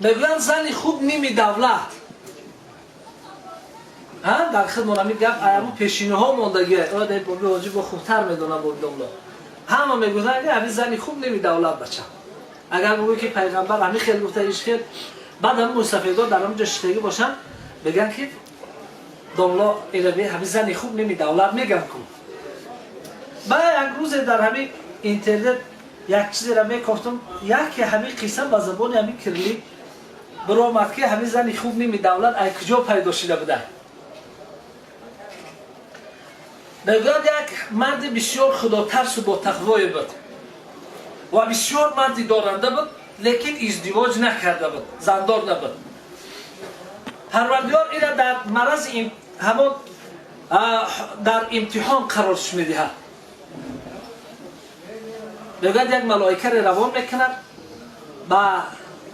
میگویند زن خوب نیمی دولت. در خدمت من میگم ایامو پیشینه ها موندگیه. اون در بابی حاجی با خوبتر میدونم بابی دملا. همه میگویند همین زن خوب نیمی دولت بچه. اگر بگویی که پیغمبر همین خیلی گفته ایش خیلی بعد هم مصطفی‌ها در همونجا شتیگی باشن بگن که دملا ایربی همین زن خوب نیمی دولت میگن کن. بعد یک روز در همین اینترنت یک چیزی را میگفتم یکی همین قصه با زبان همین کرلی برای آمد که همین زن خوب نیمی دولت ای کجا پیدا شده بوده. میگوید یک مرد بسیار خداترس و با تقوای بود و بسیار مردی دارنده بود لیکن ازدواج نکرده بود، زندار نبود. پروردگار اینا در مرض همون در امتحان قرارش میدهد. میگوید یک ملائکه را روان میکند با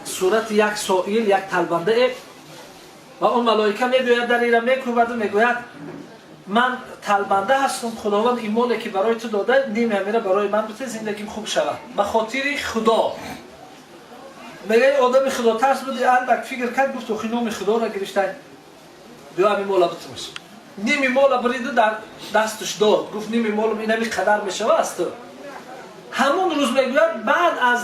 صورت یک سائل، یک طلبنده و اون ملائکه میگوید در اینا میکوبد و میگوید من طلبنده هستم، خداوند این مالی که برای تو داده نیم همیره برای من بده زندگیم خوب شود به خاطر خدا. میگه آدم خدا ترس بودی اندک فکر کرد گفت خیلی نام خدا را گرفته بیا همین مالا بتمش نیمی مالا بریده در دستش داد گفت نیمی مالا این همی قدر میشوه است. همون روز میگوید بعد از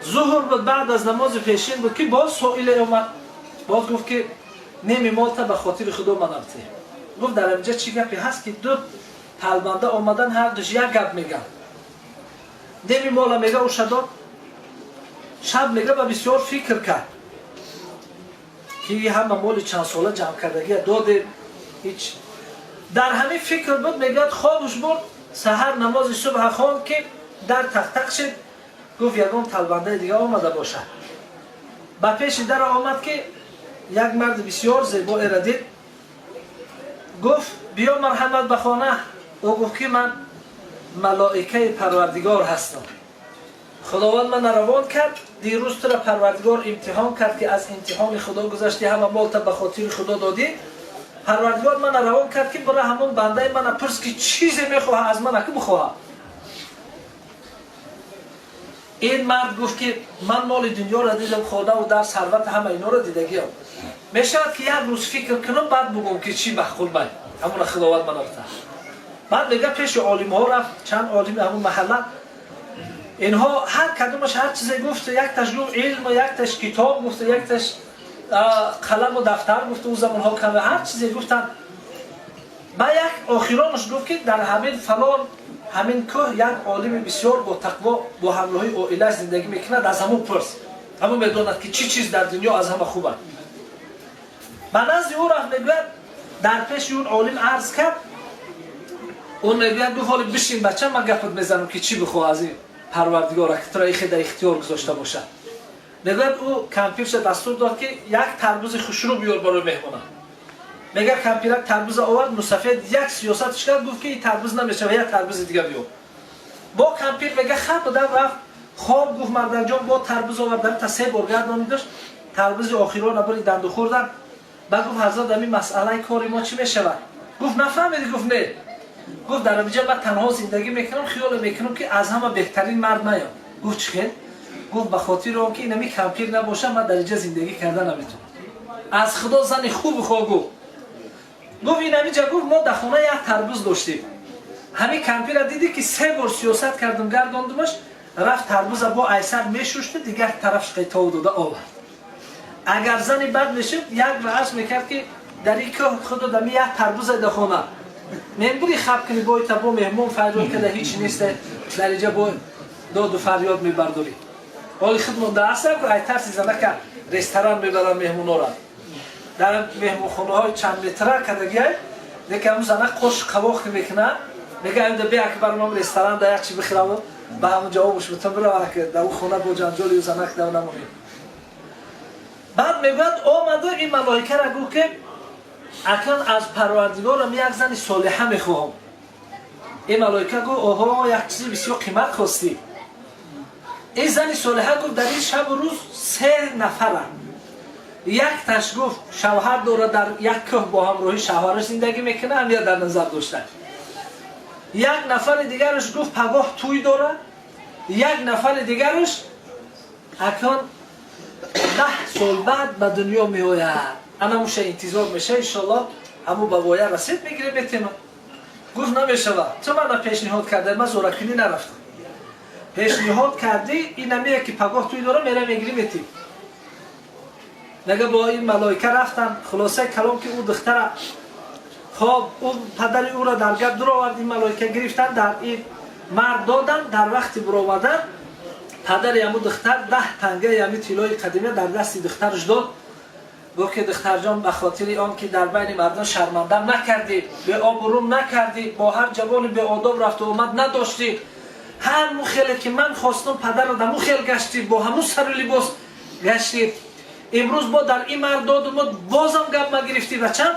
ظهر بود بعد از نماز پیشین بود که باز سائل اومد باز گفت که نیمی مال تا به خاطر خدا من ابته. گفت در اینجا چی گپی هست که دو طلبنده آمدن هر دوش یک گپ میگن. نیمی مالا میگه او شد شب میگه و بسیار فکر کرد که همه مال چند ساله جمع کردگی داده هیچ در همین فکر بود میگه خوابش برد سحر نماز صبح خواند که در تق تق شد گفت یگان طلبنده دیگه آمده باشد. با پیش در آمد که یک مرد بسیار زیبا را دید گفت بیا مرحمت به خانه. او گفت که من ملائکه پروردگار هستم، خداوند من روان کرد دیروز تو را پروردگار امتحان کرد که از امتحان خدا گذشتی همه مال تا به خاطر خدا دادی. پروردگار من روان کرد که برای همون بنده من پرس که چیزی میخواه از من که بخواه. این مرد گفت که من مال دنیا را دیدم خدا و در ثروت همه اینا را دیدگیم میشود که یک روز فکر کنم بعد بگم که چی بخول من همون خداوند من رفته. بعد میگه پیش عالم ها رفت چند عالم همون محله اینها هر کدومش هر چیزی گفت یک تاش علم و یک تاش کتاب گفت یک تاش قلم و دفتر گفت او زمان ها کنه هر چیزی گفتن. با یک آخرانش گفت که در همین فلان همین کوه یک عالم بسیار با تقوا با همراهی عائله زندگی میکند از همون پرس همون میداند که چی چیز در دنیا از همه خوبه. به نزد او رفت میگوید در پیش اون عالم عرض کرد اون میگوید گفت حالی بشین بچه من گپت میزنم که چی بخواه از این پروردگار که تو را در اختیار گذاشته باشه. میگوید او کمپیرش دستور داد که یک تربوز خوشرو بیار برای مهمانه. میگه کمپیرک تربوز آورد مسافید یک سیاستش کرد گفت که این تربوز نمیشه و یک تربوز دیگه بیار. با کمپیر میگه خط بودن رفت خواب گفت مردم جان با تربوز آوردن تا 3 بار گردانی داشت تربوز آخران بری دندو خوردن. بعد گفت حضرت همین مسئله کاری ما چی میشود؟ گفت نفهمیدی؟ گفت نه. گفت در اینجا من تنها زندگی میکنم خیال میکنم که از همه بهترین مرد نیام. گفت چه؟ گفت به خاطر اون که اینمی کمپیر نباشه من در اینجا زندگی کردن نمیتونم. از خدا زن خوب خواه گفت اینمی جا گفت ما در خونه یک تربوز داشتیم همین کمپیر دیدی که 3 بار سیاست کردم گرداندمش رفت تربوز با ایسر میشوشت دیگر طرفش قیطا داده آورد. اگر زنی بد میشد یک رأس میکرد که در این که خود دمی یک تربوز در خونه نمیبوری خب کنی باید تا با مهمون فریاد کده هیچی نیست در اینجا با داد و فریاد میبرداری. حالی خودمون در اصل که ای ترسی زنه که رستوران میبرن مهمون را در مهمون خونه های چند متره کدگیه دیگه همون زنه قش قواخ میکنه میگه اینده بیا که برنامه رستوران در یک چی بخیرم به همون جوابش بتون برای که در اون خونه با جنجالی و زنه که در نمونیم. بعد میگوید آمده این ملائکه را گفت که اکنون از پروردگارم یک زن صالحه میخواهم. این ملائکه گفت آها یک چیزی بسیار قیمت خواستی. این زن صالحه گفت در این شب و روز 3 نفرن. یک تاش گفت شوهر داره در یک کوه با همراهی شوهرش زندگی میکنه هم یا در نظر داشتن. یک نفر دیگرش گفت پگاه توی داره. یک نفر دیگرش اکنون 10 سال بعد به دنیا می آید. انا موشه انتظار میشه انشالله همو به وایه رسید میگیره میتیم. گفت نمیشوه. تو من پیشنهاد کرده من زورکنی نرفتم. پیشنهاد کردی این نمیه که پگاه توی داره میره میگیری میتیم. نگه با این ملائکه رفتن خلاصه کلام که او دختره خب او پدر او را در گپ در آورد. این ملائکه گرفتن در این مرد دادن. در وقتی برآوردن پدر یمو دختر 10 تنگه یمی طلای قدیمه در دست دخترش داد. گفت که دختر جان به خاطر آن که در بین مردان شرمنده نکردی، به آبرو نکردی، با هر جوانی به آداب رفت و آمد نداشتی، هر مخیلی که من خواستم پدر را در مخیل گشتی، با همون سر و لباس گشتی، امروز با در این مرد دادم بازم گپ ما گرفتی و چند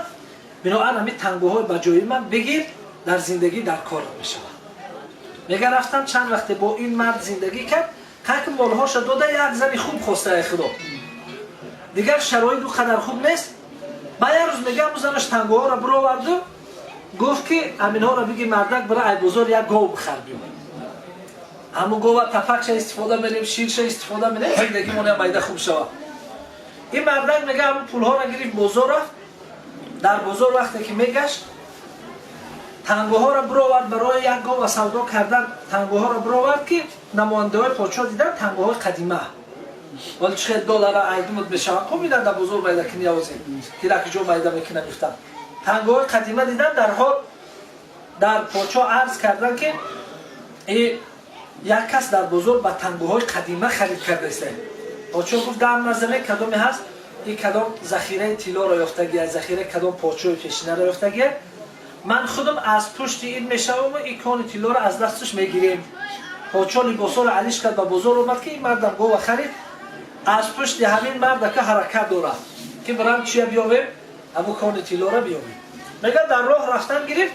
بنابراین همین تنگوهای به جای من بگیر در زندگی در کار میشه. میگه رفتم چند وقت با این مرد زندگی کرد که مالهاش داده یک زنی خوب خواسته خدا دیگر شرایط دو قدر خوب نیست. با یه روز میگه همون زنش تنگوها را برو آورد و گفت که امینها را بگی مردک برای ای بزرگ یک گاو بخر بیون. همون گاو تفکش استفاده میریم، شیرش استفاده میریم، زندگی مونه مایده خوب شود. این مردک میگه همون پولها را گرفت بازار رفت. در بازار وقتی که میگشت تنگوها را برو آورد برای یک گاو سودا کردن. تنگوها را برو آورد که نماینده های پادشاه دیدن تنگوهای قدیمه ولی چه دلار ایدمت بشه خب میدن در بزرگ میده که نیازی که لکی جو میده میکنه میفتن. تنگوهای قدیمه دیدن در حال در پادشاه عرض کردن که یک کس در بزرگ با تنگوهای قدیمه خرید کرده است. پادشاه گفت در نظر کدومی هست؟ این کدام ذخیره طلا را یافتگی، ذخیره کدام پادشاه پیشینه را یافتگی. من خودم از پشت این میشوم و این کان طلا را از دستش میگیریم. پادشاه لباسا را علیش کرد به بازار اومد که این مردم گاو خرید. از پشت همین مرد که حرکت داره که برام چیه بیاویم همون کان طلا را بیاویم. میگه در راه رفتن گرفت.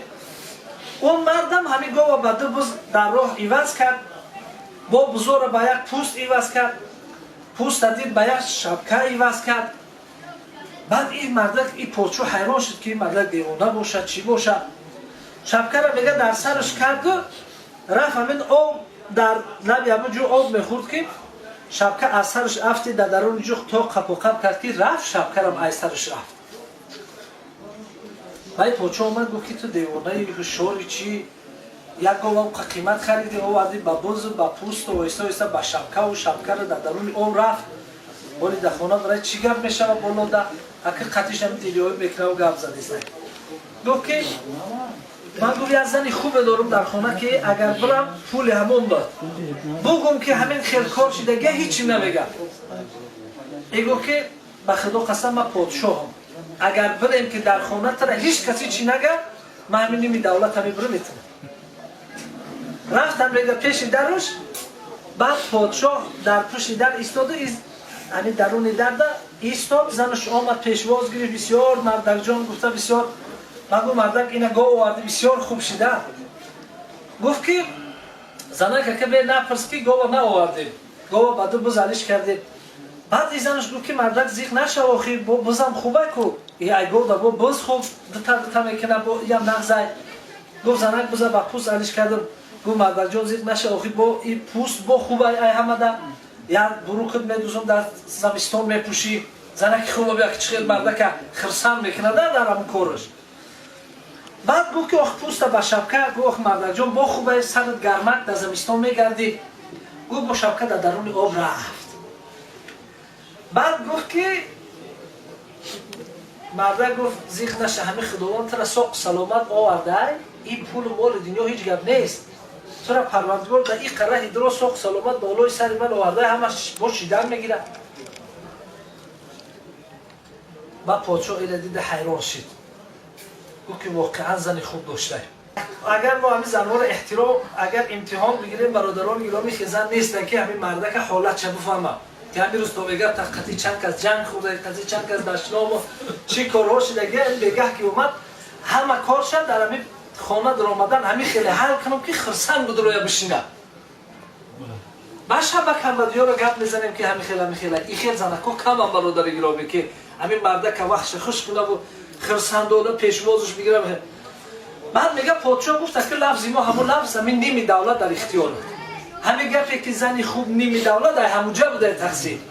اون مردم همین گاو به دو بز در راه ایواز کرد. با بزار را به یک پوست ایواز کرد. پوست دید به یک شبکه ایواز کرد. بعد این مردک این پادشاه حیران شد که این مردک دیوانه باشد چی باشد. شبکه را میگه در سرش کرد و رفت همین آب در لب همون جو آب میخورد که شبکه از سرش افتی در درون جو تا قپ و قپ کرد که رفت شبکه را از سرش رفت. باید پادشاه اومد گفت که تو دیوانه شوری چی یک گاو قیمت خریدی آوردی با بز با پوست و ایستا ایستا با شبکه و شبکه را در درون آب رفت. ولی در خانه برای چی گپ میشه بالا در حقیقتش هم دیلیوی میکنه و گپ زدیست. گفت که من گوی از زنی خوب دارم در خانه که اگر برم پول همون داد بگم که همین خیلکار شدگه هیچی نمیگم. ای گفت که به خدا قسم من پادشاهم اگر بریم که در خانه تره هیچ کسی چی نگه من همین نیمی دولت همی برم میتونم. رفتم ریده پیش درش. بعد پادشاه در پشت در ایستاده همین درون در ایستاد. زنش آمد پیشواز گرفت. بسیار مردک جان گفته بسیار مگو مردک اینه گاو آورده بسیار خوب شده. گفت که زنک که به نپرس که گاو نه آورده گاو با دو بز علیش کرده. بعد این زنش گفت که مردک زیخ نشه آخی بزم خوبه کو ای گاو دا بز خوب دتا میکنه با یم نغزای. گفت زنک بزا با پوست علیش کردم. گفت مردک جان زیخ نشه آخی با این پوست با خوبه ای همه یا بروکت میدوزم در زمستان میپوشی. زنک خوبه بیا که چخیل مردک خرسان میکنه در همون کارش. بعد گفت که آخ پوست با شبکه گفت مردک جان با خوبه سرت گرمک در زمستان میگردی. گفت با شبکه در درون آب رفت. بعد گفت که مردک گفت زیخ نشه همین خداوند تر ساق سلامت آورده این پول مال دنیا هیچ گپ نیست. تو را پروردگار در این قره درو ساق سلامت بالای سر من آورده همش با شیدن میگیره. بعد پادشاه اینا دیده حیران شد. گفت که واقعا زن خوب داشته. اگر ما همین زنها را احترام اگر امتحان بگیریم برادران گرامی که زن نیستن که همین مردک حالت چه بفهمه که همین روز تو بگه تقتی چند کس جنگ خورده قضیه چند کس دشنام و چی کارها شدگه این بگه که اومد همه کار شد در همین خانه در آمدن همین خیلی حل کنم که خرسنگ بود روی بشینه. باشه با کمبدی ها را گپ میزنیم که همین خیلی این خیلی زنکو کم هم برادر گرامی که همین مردک وقتش خوش کنه و خرسند و پیشوازش بگیرم. بعد میگه پادشاه گفت که لفظی ما همون لفظ همین نیمی دولت در اختیار همین گپی که زنی خوب نیمی دولت در همونجا بوده تقسیم.